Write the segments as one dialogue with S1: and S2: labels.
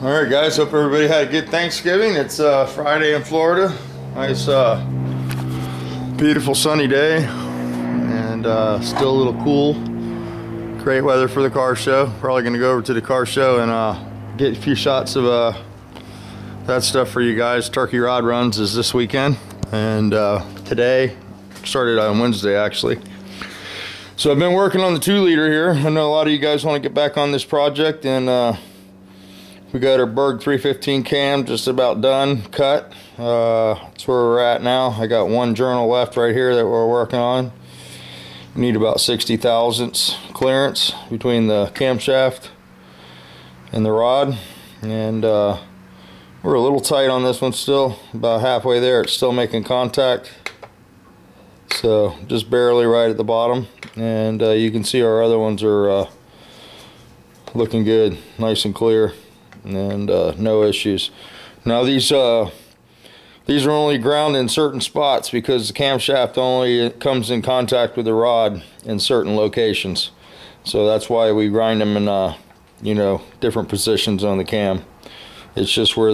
S1: All right, guys, hope everybody had a good Thanksgiving. It's Friday in Florida. Nice, beautiful sunny day, and still a little cool. Great weather for the car show. Probably going to go over to the car show and get a few shots of that stuff for you guys. Turkey Rod Runs is this weekend, and today started on Wednesday actually. So I've been working on the 2-liter here. I know a lot of you guys want to get back on this project, and we got our Berg 315 cam just about done cut. That's where we're at now. I got one journal left right here that we're working on. We need about 60 thousandths clearance between the camshaft and the rod, and we're a little tight on this one still. About halfway there. It's still making contact, so just barely right at the bottom, and you can see our other ones are looking good, nice and clear, and no issues. Now these are only ground in certain spots because the camshaft only comes in contact with the rod in certain locations, so that's why we grind them in you know, different positions on the cam. It's just where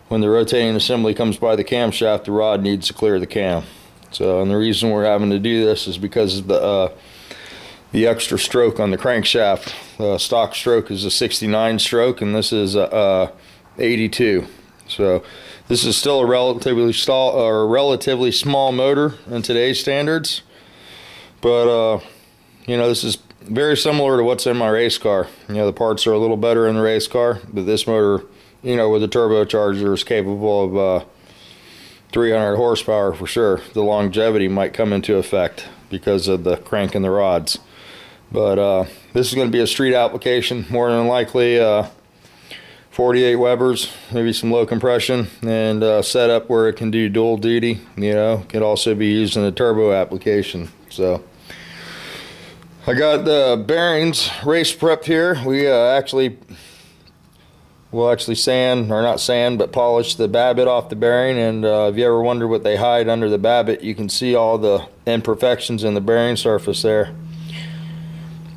S1: when the rotating assembly comes by the camshaft, the rod needs to clear the cam. So, and the reason we're having to do this is because of the extra stroke on the crankshaft. Stock stroke is a 69 stroke, and this is 82. So this is still a relatively small motor in today's standards, but you know, this is very similar to what's in my race car. You know, the parts are a little better in the race car, but this motor, you know, with a turbocharger, is capable of 300 horsepower for sure. The longevity might come into effect because of the crank and the rods. But this is going to be a street application, more than likely 48 Webers, maybe some low compression, and set up where it can do dual duty. You know, it can also be used in a turbo application. So I got the bearings race prepped here. We will actually sand, or not sand, but polish the babbitt off the bearing. And if you ever wonder what they hide under the babbitt, you can see all the imperfections in the bearing surface there.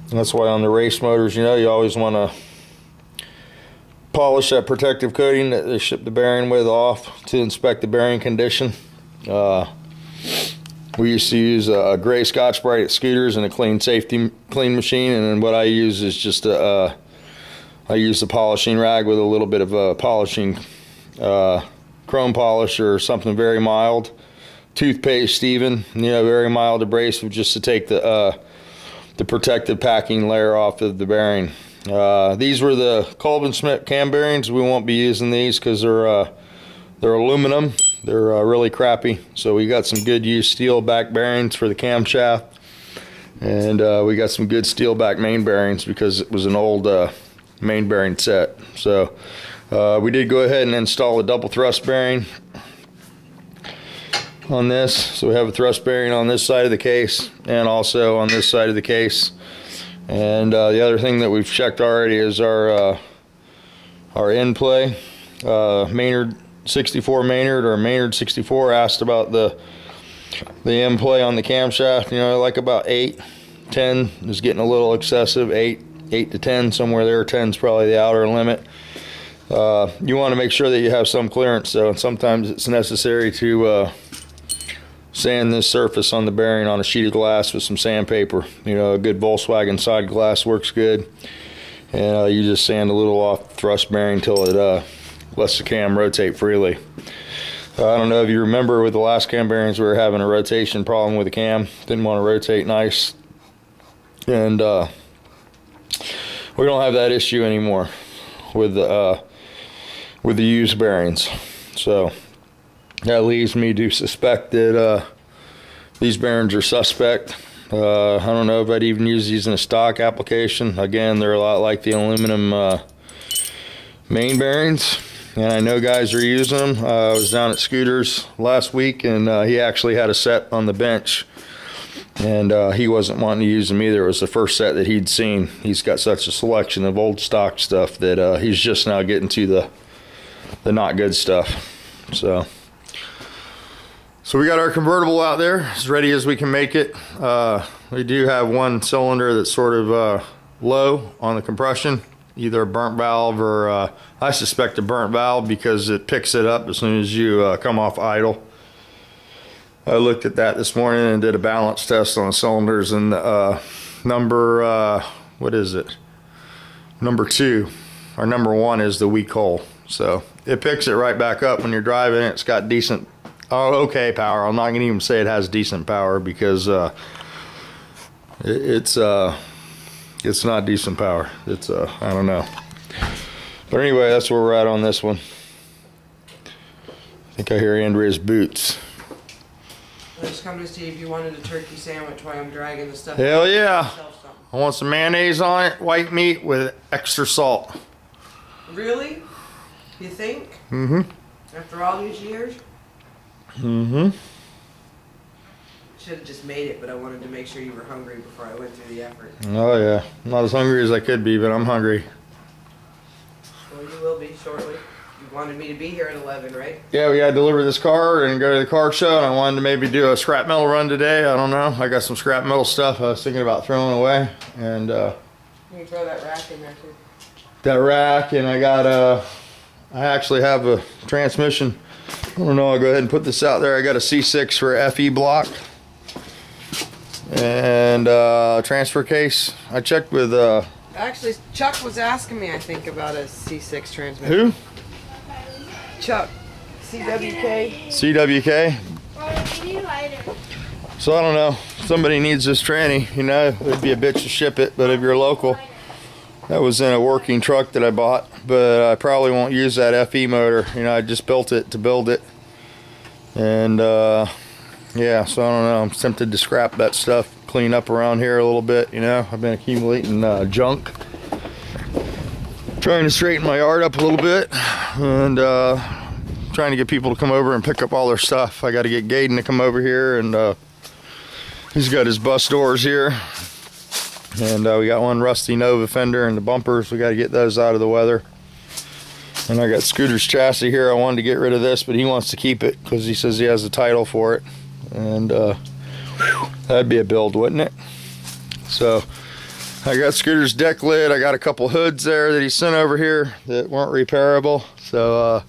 S1: And that's why on the race motors, you know, you always want to polish that protective coating that they ship the bearing with off to inspect the bearing condition. We used to use a gray Scotch-Brite at Scooters and a clean machine, and then what I use is just I use the polishing rag with a little bit of polishing chrome polish or something very mild, toothpaste even, you know, very mild abrasive, just to take the protective packing layer off of the bearing. These were the Colvin Smith cam bearings. We won't be using these because they're aluminum. They're really crappy. So we got some good used steel back bearings for the camshaft, and we got some good steel back main bearings because it was an old main bearing set. So we did go ahead and install a double thrust bearing on this. So we have a thrust bearing on this side of the case and also on this side of the case. And the other thing that we've checked already is our end play. Maynard 64 Maynard, or Maynard 64, asked about the end play on the camshaft. You know, like about 8, 10 is getting a little excessive. 8 to 10, somewhere there. 10 is probably the outer limit. You want to make sure that you have some clearance, though, and sometimes it's necessary to sand this surface on the bearing on a sheet of glass with some sandpaper. You know, a good Volkswagen side glass works good, and you just sand a little off the thrust bearing till it lets the cam rotate freely. I don't know if you remember with the last cam bearings, we were having a rotation problem with the cam. Didn't want to rotate nice, and we don't have that issue anymore with the used bearings. So that leaves me to suspect that these bearings are suspect. I don't know if I'd even use these in a stock application. Again, they're a lot like the aluminum main bearings, and I know guys are using them. I was down at Scooters last week, and he actually had a set on the bench, and he wasn't wanting to use them either. It was the first set that he'd seen. He's got such a selection of old stock stuff that he's just now getting to the not good stuff. So we got our convertible out there as ready as we can make it. We do have one cylinder that's sort of low on the compression. either a burnt valve or I suspect a burnt valve because it picks it up as soon as you come off idle. I looked at that this morning and did a balance test on the cylinders, and number what is it? Number 2 or number 1 is the weak hole. So it picks it right back up when you're driving. It's got decent, okay power. I'm not gonna even say it has decent power because it's not decent power. It's I don't know. But anyway, that's where we're at on this one. I think I hear Andrea's boots.
S2: I just come to see if you wanted a turkey sandwich while I'm dragging the stuff.
S1: Hell yeah. I want some mayonnaise on it, white meat with extra salt.
S2: Really? You think?
S1: Mm-hmm.
S2: After all these years?
S1: Mm-hmm.
S2: Should have just made it, but I wanted to make sure you were hungry before I went through the effort.
S1: Oh yeah. I'm not as hungry as I could be, but I'm hungry.
S2: Well, you will be shortly. You wanted me to be here at 11, right?
S1: Yeah, we gotta deliver this car and go to the car show, and I wanted to maybe do a scrap metal run today. I don't know. I got some scrap metal stuff I was thinking about throwing away, and
S2: you can throw that rack in there too.
S1: That rack, and I got I actually have a transmission. I don't know. I'll go ahead and put this out there. I got a C6 for FE block and transfer case. I checked with
S2: Actually, Chuck was asking me, I think, about a C6 transmission.
S1: who?
S2: Chuck. CWK.
S1: CWK. So I don't know. Somebody needs this tranny. You know, it'd be a bitch to ship it, but if you're local, that was in a working truck that I bought. But I probably won't use that FE motor. You know, I just built it to build it, and yeah. So I don't know. I'm tempted to scrap that stuff, clean up around here a little bit. You know, I've been accumulating junk. Trying to straighten my yard up a little bit, and trying to get people to come over and pick up all their stuff. I got to get Gaden to come over here, and he's got his bus doors here, and we got one rusty Nova fender and the bumpers. We got to get those out of the weather. And I got Scooter's chassis here. I wanted to get rid of this, but he wants to keep it because he says he has the title for it, and that'd be a build, wouldn't it? So I got Scooter's deck lid. I got a couple hoods there that he sent over here that weren't repairable. So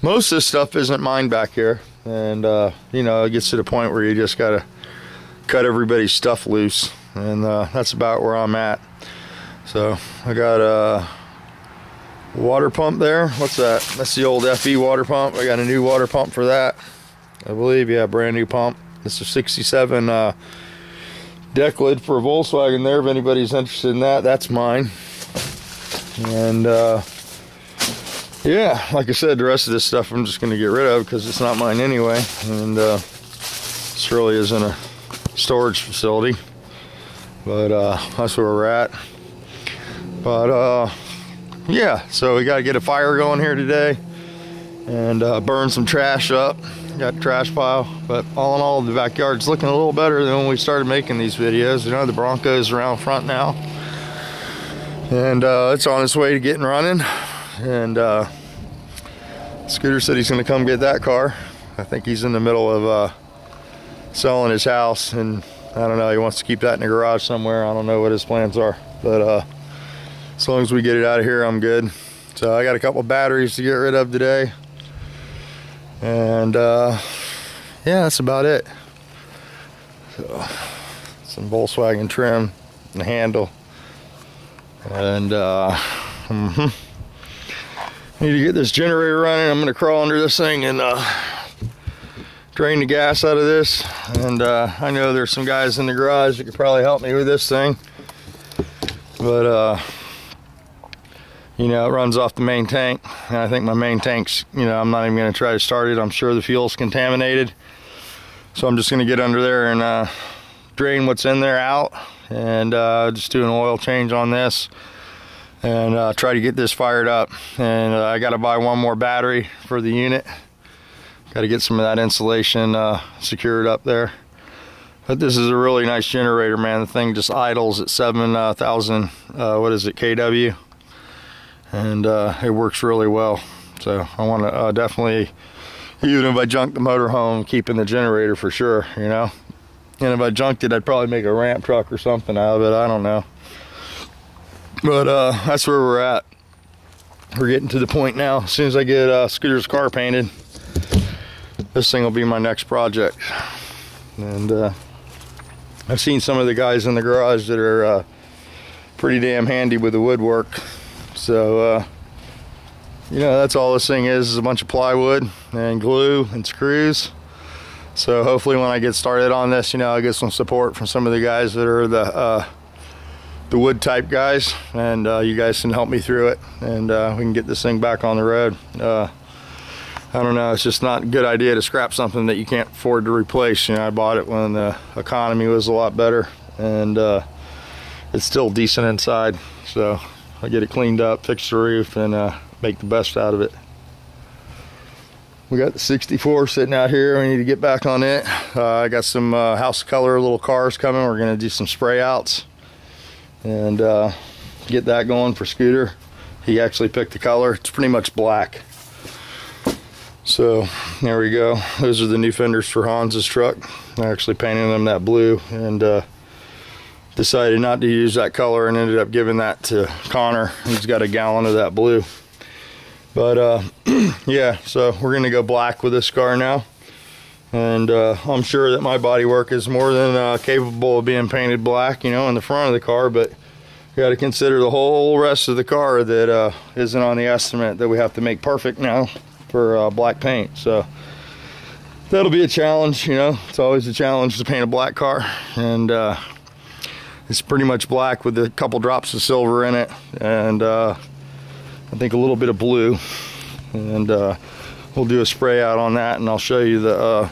S1: most of this stuff isn't mine back here. And you know, it gets to the point where you just gotta cut everybody's stuff loose. And that's about where I'm at. So I got a water pump there. What's that? That's the old FE water pump. I got a new water pump for that, I believe. Yeah, brand new pump. It's a 67 deck lid for a Volkswagen there, if anybody's interested in that. That's mine. And yeah, like I said, the rest of this stuff I'm just going to get rid of because it's not mine anyway, and this really isn't a storage facility, but that's where we're at. But yeah, so we got to get a fire going here today and burn some trash up. Got a trash pile, but all in all, the backyard's looking a little better than when we started making these videos. You know, the Bronco's around front now, and it's on its way to getting running. And Scooter said he's going to come get that car. I think he's in the middle of selling his house, and I don't know, he wants to keep that in the garage somewhere. I don't know what his plans are, but as long as we get it out of here, I'm good. So I got a couple batteries to get rid of today. And yeah, that's about it. So, some Volkswagen trim and handle, and need to get this generator running. I'm gonna crawl under this thing and drain the gas out of this. And I know there's some guys in the garage that could probably help me with this thing, but you know, it runs off the main tank, and I think my main tank's, you know, I'm not even going to try to start it. I'm sure the fuel's contaminated, so I'm just going to get under there and drain what's in there out, and just do an oil change on this, and try to get this fired up. And I got to buy one more battery for the unit. Got to get some of that insulation secured up there. But this is a really nice generator, man. The thing just idles at 7,000 what is it, kW, and it works really well. So I want to definitely, even if I junk the motor home, keeping the generator for sure, you know. And if I junked it, I'd probably make a ramp truck or something out of it. I don't know. But that's where we're at. We're getting to the point now. As soon as I get Scooter's car painted, this thing will be my next project. And I've seen some of the guys in the garage that are pretty damn handy with the woodwork. So you know, that's all this thing is a bunch of plywood and glue and screws. So hopefully when I get started on this, you know, I'll get some support from some of the guys that are the wood type guys, and you guys can help me through it, and we can get this thing back on the road. I don't know, it's just not a good idea to scrap something that you can't afford to replace. You know, I bought it when the economy was a lot better, and it's still decent inside. So I get it cleaned up, fix the roof, and make the best out of it. We got the 64 sitting out here. We need to get back on it. I got some House of Color little cars coming. We're gonna do some spray outs and get that going for Scooter. He actually picked the color. It's pretty much black. So there we go. Those are the new fenders for Hans's truck. I actually painted them that blue, and decided not to use that color and ended up giving that to Connor. He's got a gallon of that blue. But yeah, so we're gonna go black with this car now. And I'm sure that my bodywork is more than capable of being painted black, you know, in the front of the car, but you got to consider the whole rest of the car that isn't on the estimate that we have to make perfect now for black paint. So that'll be a challenge, you know. It's always a challenge to paint a black car, and it's pretty much black with a couple drops of silver in it, and I think a little bit of blue, and we'll do a spray out on that, and I'll show you the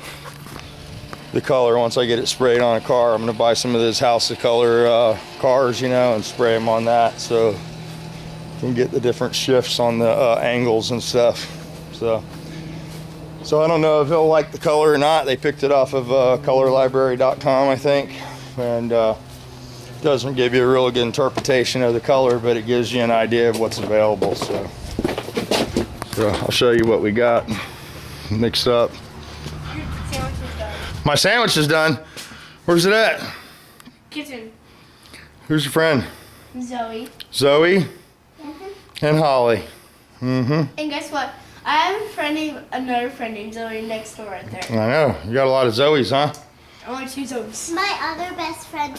S1: color once I get it sprayed on a car. I'm gonna buy some of this House of Color cars, you know, and spray them on that, so you can get the different shifts on the angles and stuff. So I don't know if he'll like the color or not. They picked it off of colorlibrary.com, I think, and doesn't give you a real good interpretation of the color, but it gives you an idea of what's available. So I'll show you what we got mixed up. My sandwich is done. Where's it at?
S3: Kitchen.
S1: Who's your friend?
S3: Zoe.
S1: Zoe? And Holly.
S3: And guess what? I have another friend named Zoe next door right there.
S1: I know. You got a lot of Zoes, huh?
S3: Only 2 Zoes.
S4: My other best friend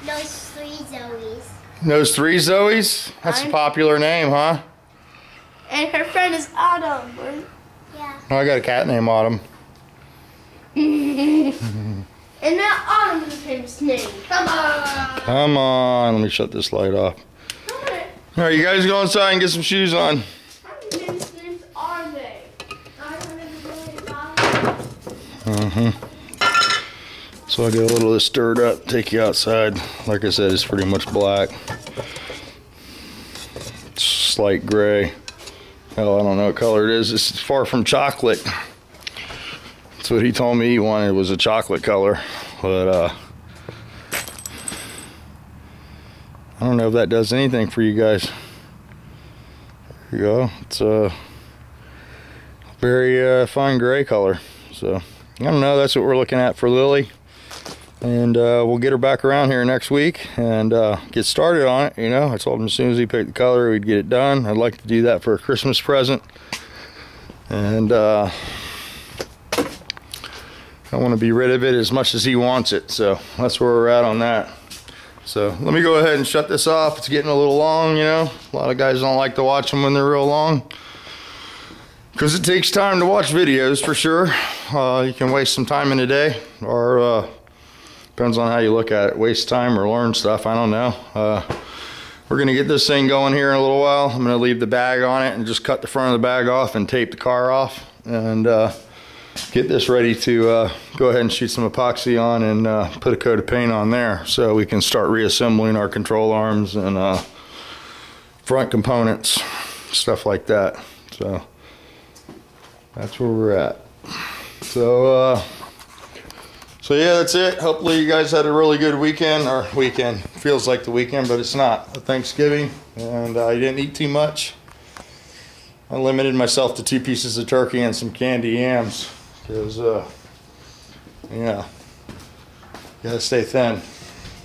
S4: knows 3 Zoes.
S1: Knows 3 Zoes? That's a popular name, huh?
S3: And her friend is Autumn.
S4: Yeah.
S1: Oh, I got a cat named Autumn.
S3: And now Autumn is a famous name. Come on.
S1: Come on. Let me shut this light off.
S3: Come on.
S1: All right, you guys go inside and get some shoes on.
S3: How many names are they? I don't know.
S1: So I'll get a little of this stirred up, take you outside. Like I said, it's pretty much black. It's slight gray. Hell, I don't know what color it is. It's far from chocolate. That's what he told me he wanted, was a chocolate color. But I don't know if that does anything for you guys. There you go. It's a very fine gray color. So I don't know, that's what we're looking at for Lily. And we'll get her back around here next week and get started on it. You know, I told him as soon as he picked the color, we'd get it done. I'd like to do that for a Christmas present. And I want to be rid of it as much as he wants it. So that's where we're at on that. So let me go ahead and shut this off. It's getting a little long, you know. A lot of guys don't like to watch them when they're real long, because it takes time to watch videos for sure. You can waste some time in a day, or depends on how you look at it. Waste time or learn stuff, I don't know. We're gonna get this thing going here in a little while. I'm gonna leave the bag on it and just cut the front of the bag off and tape the car off, and get this ready to go ahead and shoot some epoxy on and put a coat of paint on there, so we can start reassembling our control arms and front components, stuff like that. So that's where we're at. So yeah, that's it. Hopefully you guys had a really good weekend, or weekend. Feels like the weekend, but it's not. Thanksgiving, and I didn't eat too much. I limited myself to 2 pieces of turkey and some candy yams, because, yeah, gotta stay thin.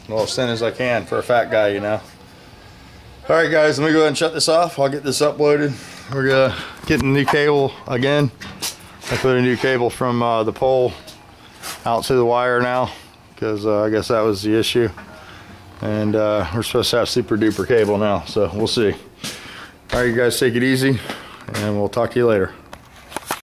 S1: Well, as thin as I can for a fat guy, you know. All right, guys, let me go ahead and shut this off. I'll get this uploaded. We're gonna get a new cable again. I put a new cable from the pole out to the wire now because I guess that was the issue. And we're supposed to have super duper cable now, so we'll see. All right, you guys take it easy and we'll talk to you later.